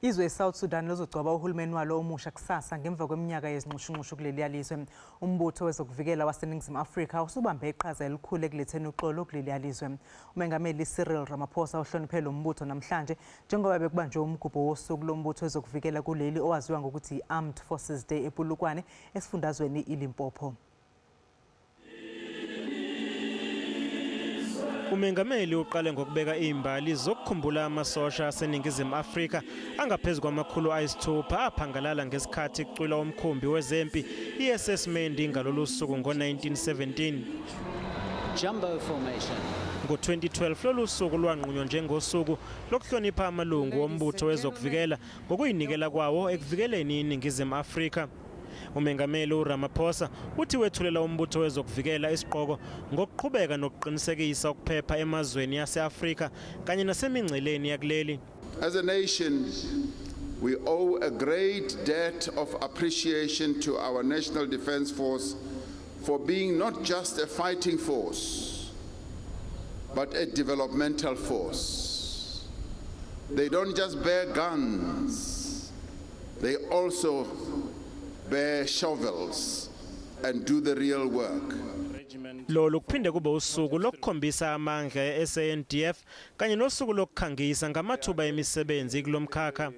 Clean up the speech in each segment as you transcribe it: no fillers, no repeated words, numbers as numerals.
Izwe South Sudan lizogcoba uhulumeni walo omusha kusasa ngemuva kweminyaka yezinxushunxushu kuleliyazwe. Umbutho wezokuvikela wase Ningizimu Afrika usubambe iqhaza elikhulu ekuletheni uxolo kuleliyazwe. UMengameli uRamaphosa uhloniphe lo mbutho namhlanje njengoba bekubanjwe umgubho wosuku lombutho wezokuvikela kuleli owaziwa ngokuthi Armed Forces Day ePulukwane esifundazweni iLimpopo. UMengameli uqale ngokubeka izimbali zokukhumbula amasosha aseNingizimu Afrika angaphezulu kwamakhulu ayisithupha aphangalala ngesikhathi kucwila umkhumbi wezempi iSS Mendi ngalolu suku ngo-1917. Jumbo formation. Ngo-2012 lolu suku lwanqunywa njengosuku lokuhlonipha amalungu ombutho wezokuvikela ngokuyinikela kwawo ekuvikeleni iNingizimu Afrika. UMengameli uRamaphosa uthi wethulela umbutho wezokuvikela isiqhoko ngokuqhubeka nokuqinisekisa ukuphepha emazweni yase-Afrika kanye nasemingceleni yakuleli. As a nation, we owe a great debt of appreciation to our National Defence Force for being not just a fighting force, but a developmental force. They don't just bear guns, they also bear shovels and do the real work. Lolu kuphinde kube usuku lokukhombisa amandla e-SANDF kanye nosuku lokukhangisa ngamathuba emisebenzi kulomkhakha.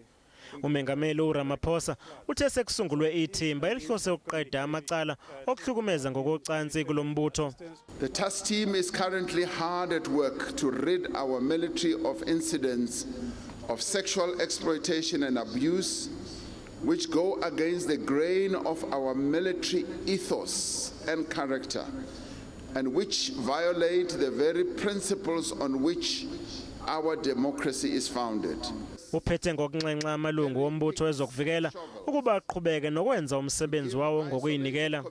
UMengameli uRamaphosa uthe sekusungulwe ithimba elihlose ukuqeda amacala okuhlukumeza ngokocansi kulombutho. The task team is currently hard at work to rid our military of incidents of sexual exploitation and abuse which go against the grain of our military ethos and character, and which violate the very principles on which our democracy is founded. Uphethe ngokunxenxa amalungu ombutho wezokuvikela ukuba aqhubeke nokwenza umsebenzi wawo ngokuyinikela.